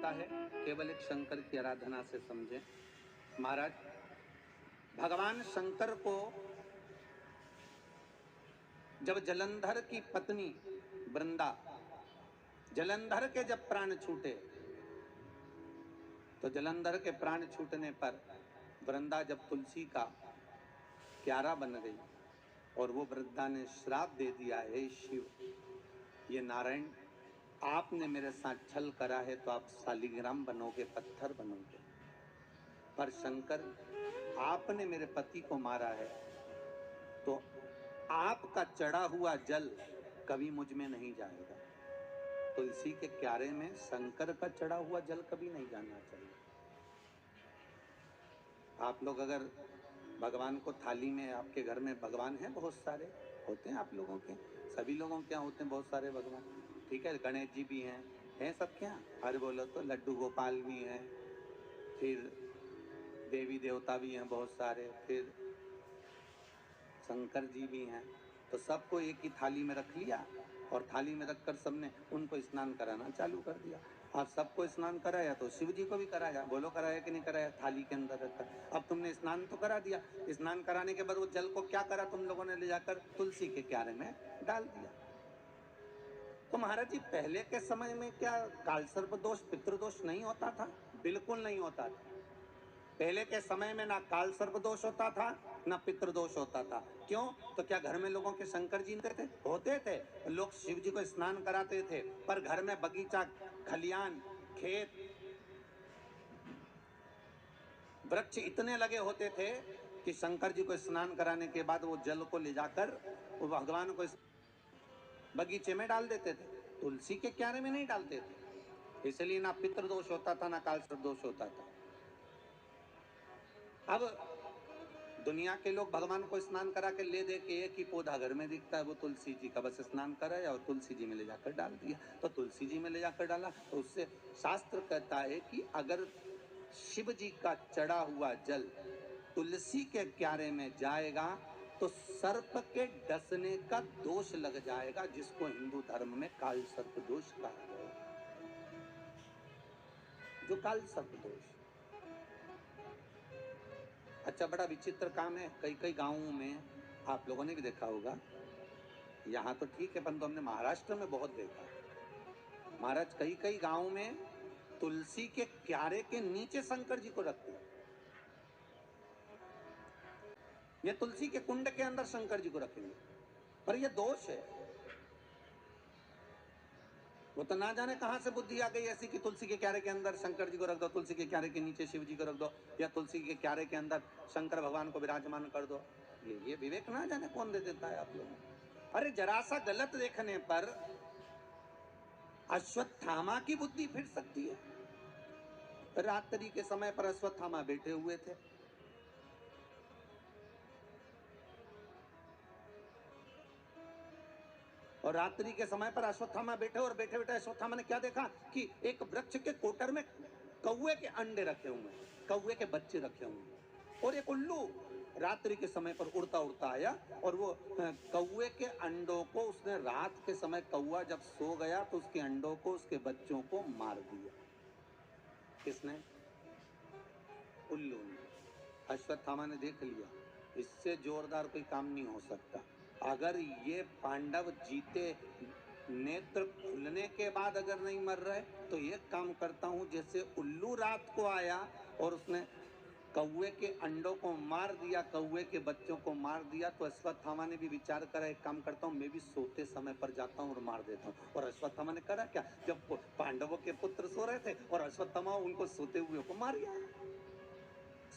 होता है केवल एक शंकर की आराधना से समझें। महाराज, भगवान शंकर को जब जलंधर की पत्नी वृंदा, जलंधर के जब प्राण छूटे, तो जलंधर के प्राण छूटने पर वृंदा जब तुलसी का क्यारा बन गई और वो वृंदा ने श्राप दे दिया, हे शिव, ये नारायण, आपने मेरे साथ छल करा है तो आप शालिग्राम बनोगे, पत्थर बनोगे, पर शंकर आपने मेरे पति को मारा है तो आपका चढ़ा हुआ जल कभी मुझ में नहीं जाएगा। तुलसी के क्यारे में शंकर का चढ़ा हुआ जल कभी नहीं जाना चाहिए। आप लोग अगर भगवान को थाली में, आपके घर में भगवान हैं बहुत सारे, होते हैं आप लोगों के, सभी लोगों के यहाँ होते हैं बहुत सारे भगवान, ठीक है, गणेश जी भी हैं सबके यहाँ, अरे बोलो तो लड्डू गोपाल भी हैं, फिर देवी देवता भी हैं बहुत सारे, फिर शंकर जी भी हैं, तो सबको एक ही थाली में रख लिया और थाली में रखकर सबने उनको स्नान कराना चालू कर दिया। अब सबको स्नान कराया तो शिव जी को भी कराया, बोलो कराया कि नहीं कराया, थाली के अंदर रखकर। अब तुमने स्नान तो करा दिया, स्नान कराने के बाद वो जल को क्या करा तुम लोगों ने, ले जाकर तुलसी के क्यारे में डाल दिया। तो महाराज जी, पहले के समय में क्या कालसर्प दोष, पितृदोष नहीं होता था? बिल्कुल नहीं होता था। पहले के समय में ना काल सर्प दोष होता था ना पितृदोष होता था। क्यों? तो क्या घर में लोगों के शंकर जी होते थे? लोग शिव जी को स्नान कराते थे, पर घर में बगीचा, खलियान, खेत, वृक्ष इतने लगे होते थे कि शंकर जी को स्नान कराने के बाद वो जल को ले जाकर वो भगवान को बगीचे में डाल देते थे, तुलसी के क्यारे में नहीं डालते थे। इसलिए ना पितृदोष होता था ना काल सर्प दोष होता था। अब दुनिया के लोग भगवान को स्नान करा के ले दे के एक ही पौधा घर में दिखता है, वो तुलसी जी का, बस स्नान कराया और तुलसी जी में ले जाकर डाल दिया। तो तुलसी जी में ले जाकर डाला तो उससे शास्त्र कहता है कि अगर शिव जी का चढ़ा हुआ जल तुलसी के क्यारे में जाएगा तो सर्प के डसने का दोष लग जाएगा, जिसको हिंदू धर्म में काल सर्प दोष कहा गया, जो काल सर्प दोष। अच्छा, बड़ा विचित्र काम है, कई कई गांवों में आप लोगों ने भी देखा होगा, यहाँ तो ठीक है परंतु हमने महाराष्ट्र में बहुत देखा। महाराज, कई कई गांवों में तुलसी के क्यारे के नीचे शंकर जी को रखते हैं, ये तुलसी के कुंड के अंदर शंकर जी को रखेंगे, पर यह दोष है। वो तो ना जाने कहां से बुद्धि आ गई ऐसी कि तुलसी के क्यारे के अंदर शंकर जी को रख दो, तुलसी के क्यारे के नीचे शिव जी को रख दो, या तुलसी के क्यारे के अंदर शंकर भगवान को विराजमान कर दो। ये विवेक ना जाने कौन दे देता है आप लोगों को। अरे जरा सा गलत देखने पर अश्वत्थामा की बुद्धि फिर सकती है। रात्रि के समय पर अश्वत्थामा बैठे हुए थे, और रात्रि के समय पर अश्वत्थामा बैठे, और बैठे बैठे अश्वत्थामा ने क्या देखा कि एक वृक्ष के कोटर में कौवे के अंडे रखे हुए हैं, कौवे के बच्चे रखे हुए हैं, और एक उल्लू रात्रि के समय पर उड़ता उड़ता आया और वो कौवे के अंडों को उसने, रात के समय कौवा जब सो गया तो उसके अंडों को, उसके बच्चों को मार दिया। किसने? उल्लू ने। अश्वत्थामा ने देख लिया इससे जोरदार कोई काम नहीं हो सकता, अगर ये पांडव जीते नेत्र खुलने के बाद अगर नहीं मर रहे तो एक काम करता हूं, जैसे उल्लू रात को आया और उसने कौवे के अंडों को मार दिया, कौवे के बच्चों को मार दिया, तो अश्वत्थामा ने भी विचार करा एक काम करता हूं, मैं भी सोते समय पर जाता हूं और मार देता हूं। और अश्वत्थामा ने करा क्या, जब पांडवों के पुत्र सो रहे थे और अश्वत्थामा उनको सोते हुए को मार गया,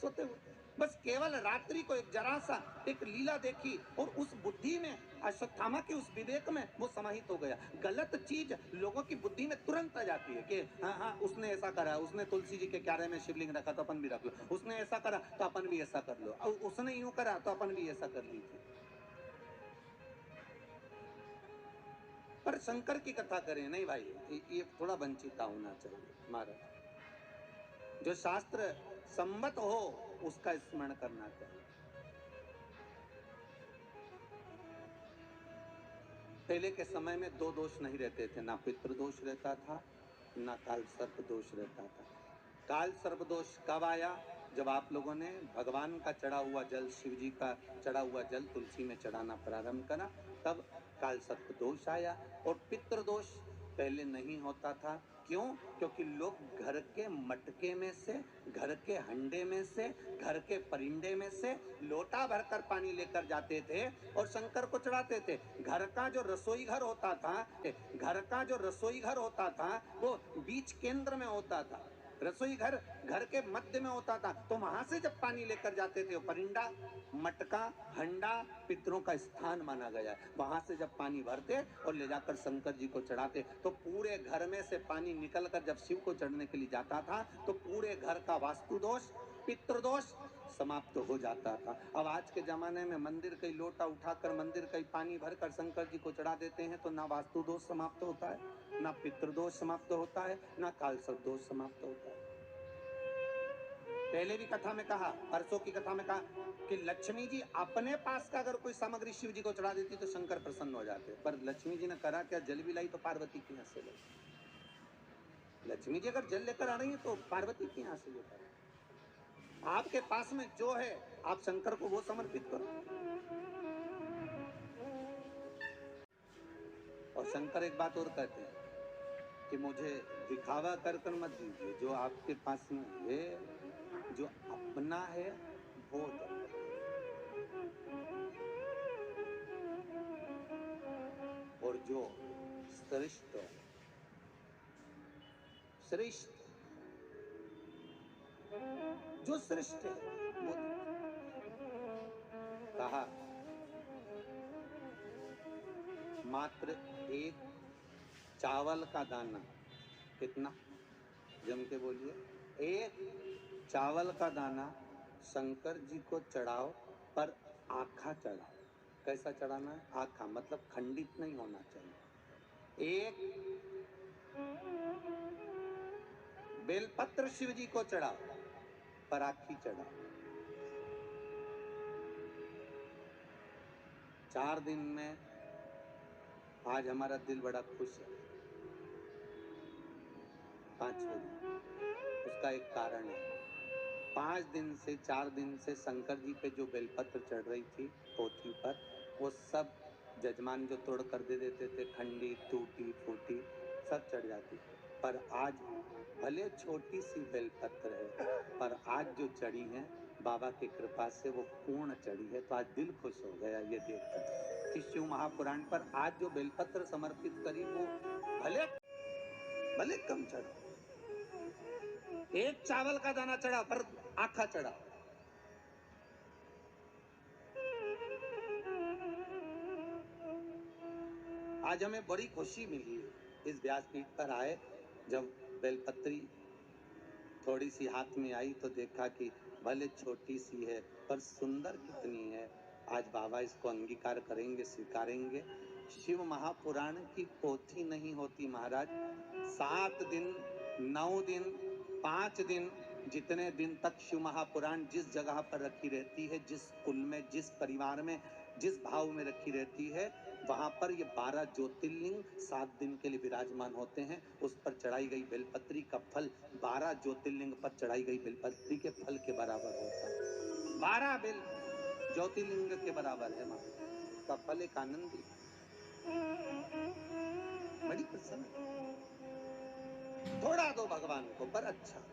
सोते हुए। बस केवल रात्रि को एक जरा सा एक लीला देखी और उस बुद्धि में, अश्वत्थामा के उस विवेक में वो समाहित हो गया। गलत चीज लोगों की बुद्धि में तुरंत आ जाती है कि हाँ हाँ उसने ऐसा करा, उसने तुलसी जी के क्यारे में शिवलिंग रखा तो अपन भी रख लो, उसने ऐसा करा तो अपन भी ऐसा कर लो, और उसने यूं करा तो अपन भी ऐसा कर लीजिए। पर शंकर की कथा करें नहीं भाई, ये थोड़ा वंचिता होना चाहिए महाराज, जो शास्त्र सम्मत हो उसका स्मरण करना चाहिए। पहले के समय में दो दोष नहीं रहते थे, ना पितृदोष रहता था ना काल सर्प दोष रहता था। काल सर्प दोष कब आया? जब आप लोगों ने भगवान का चढ़ा हुआ जल, शिव जी का चढ़ा हुआ जल तुलसी में चढ़ाना प्रारंभ करा, तब काल सर्प दोष आया। और पितृ दोष पहले नहीं होता था। क्यों? क्योंकि लोग घर के मटके में से, घर के हंडे में से, घर के परिंदे में से लोटा भरकर पानी लेकर जाते थे और शंकर को चढ़ाते थे। घर का जो रसोई घर होता था, घर का जो रसोई घर होता था वो बीच केंद्र में होता था। रसोई घर घर के मध्य में होता था, तो वहां से जब पानी लेकर जाते थे, परिंदा, मटका, हंडा पितरों का स्थान माना गया है। वहां से जब पानी भरते और ले जाकर शंकर जी को चढ़ाते, तो पूरे घर में से पानी निकलकर जब शिव को चढ़ने के लिए जाता था, तो पूरे घर का वास्तु दोष, पितृदोष समाप्त हो जाता था। अब आज के जमाने में मंदिर कई लोटा उठाकर मंदिर कई पानी भरकर शंकर जी को चढ़ा देते हैं, तो ना वास्तु दोष समाप्त होता है, ना पितृदोष समाप्त होता है, ना कालसर्प दोष समाप्त होता है। पहले भी कथा में कहा, परसों की कथा में कहा कि लक्ष्मी जी अपने पास का अगर कोई सामग्री शिव जी को चढ़ा देती तो शंकर प्रसन्न हो जाते, पर लक्ष्मी जी ने करा क्या? जल भी लाई तो पार्वती की यहाँ से लाई। लक्ष्मी जी अगर जल लेकर आ रही है तो पार्वती की यहाँ से लेकर, आपके पास में जो है आप शंकर को वो समर्पित करो। और शंकर एक बात और कहते हैं कि मुझे दिखावा कर कर मत दीजिए, जो आपके पास में है, जो अपना है वो दो। और जो श्रेष्ठ श्रेष्ठ जो श्रेष्ठ है वो दो। कहा मात्र एक चावल का दाना, कितना? जम के बोलिए। एक चावल का दाना शंकर जी को चढ़ाओ, पर आखा चढ़ाओ। कैसा चढ़ाना है? आखा, मतलब खंडित नहीं होना चाहिए। एक बेलपत्र शिव जी को चढ़ाओ, पर आखी चढ़ाओ। 4 दिन में आज हमारा दिल बड़ा खुश है। 5वें दिन उसका एक कारण है। 5 दिन से 4 दिन से शंकर जी पे जो बेलपत्र चढ़ रही थी पोथी पर, वो सब जजमान जो तोड़ कर दे देते थे, खंडी टूटी फूटी सब चढ़ जाती। पर आज भले छोटी सी बेलपत्र है, पर आज जो चढ़ी है बाबा की कृपा से वो पूर्ण चढ़ी है। तो आज दिल खुश हो गया ये देखकर कि शिव महापुराण पर आज जो बेलपत्र समर्पित करी वो भले भले कम चढ़ा, एक चावल का दाना चढ़ा पर आखा चढ़ा। आज हमें बड़ी खुशी मिली इस व्यासपीठ पर आए, जब बेलपत्री थोड़ी सी हाथ में आई तो देखा कि भले छोटी सी है पर सुंदर कितनी है। आज बाबा इसको अंगीकार करेंगे, स्वीकारेंगे। शिव महापुराण की पोथी नहीं होती महाराज। 7 दिन, 9 दिन, 5 दिन, जितने दिन तक शिव महापुराण जिस जगह पर रखी रहती है, जिस कुल में, जिस परिवार में, जिस भाव में रखी रहती है, वहां पर ये 12 ज्योतिर्लिंग 7 दिन के लिए विराजमान होते हैं। उस पर चढ़ाई गई बेलपत्री का फल 12 ज्योतिर्लिंग पर चढ़ाई गई बेलपत्री के फल के बराबर होता है। 12 बेल ज्योतिर्लिंग के बराबर है मां का फल। एक आनंदी बड़ी प्रसन्न। थोड़ा दो भगवान को, पर अच्छा।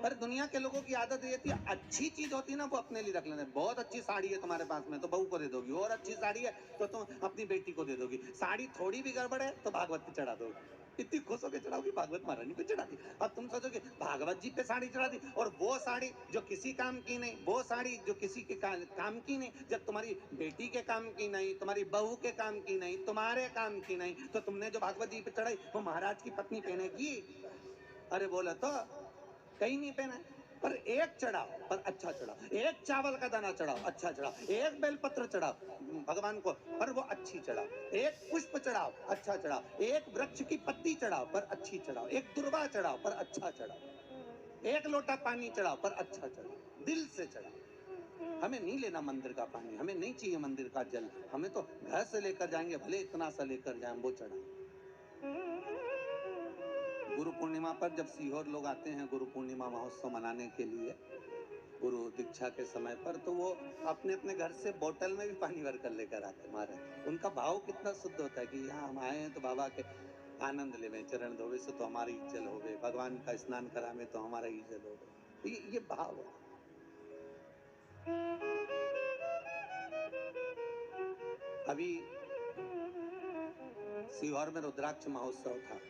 पर दुनिया के लोगों की आदत ये थी, अच्छी चीज होती ना वो अपने लिए रख लेना। बहुत अच्छी साड़ी है तुम्हारे पास में तो बहू को दे दोगी, और अच्छी साड़ी है तो तुम अपनी बेटी को दे दोगी। साड़ी थोड़ी भी गड़बड़ है तो भागवत पे चढ़ा दोगी, इतनी खुश होकर चढ़ाओगी, भागवत महारानी पे चढ़ा दी। अब तुम सोचोगे भागवत जी पे साड़ी चढ़ा दी, और वो साड़ी जो किसी काम की नहीं, वो साड़ी जो किसी के काम की नहीं, जब तुम्हारी बेटी के काम की नहीं, तुम्हारी बहू के काम की नहीं, तुम्हारे काम की नहीं, तो तुमने जो भागवत जी पे चढ़ाई वो महाराज की पत्नी पहनेगी? अरे बोला तो कहीं नहीं पहना। पर एक चढ़ाओ, पर अच्छा चढ़ाओ। एक चावल का दाना चढ़ाओ, अच्छा चढ़ाओ। एक बेलपत्र चढ़ाओ भगवान को, पर वो अच्छी चढ़ाओ। एक पुष्प चढ़ाओ, अच्छा चढ़ाओ। एक वृक्ष की पत्ती चढ़ाओ, पर अच्छी चढ़ाओ। एक दुर्वा चढ़ाओ, पर अच्छा चढ़ाओ। एक लोटा पानी चढ़ाओ, पर अच्छा चढ़ाओ। दिल से चढ़ाओ। हमें नहीं लेना मंदिर का पानी, हमें नहीं चाहिए मंदिर का जल, हमें तो घर से लेकर जाएंगे, भले इतना सा लेकर जाए, वो चढ़ाओ। गुरु पूर्णिमा पर जब सीहोर लोग आते हैं गुरु पूर्णिमा महोत्सव मनाने के लिए गुरु दीक्षा के समय पर, तो वो अपने अपने घर से बोतल में भी पानी भर कर लेकर आते महाराज। उनका भाव कितना शुद्ध होता है कि यहाँ हम आए हैं तो बाबा के आनंद लेवे, चरण धोवे से तो हमारी इज्जत होवे, भगवान का स्नान करावे तो हमारा इज्जत होवे। ये भाव है। अभी सीहोर में रुद्राक्ष महोत्सव था।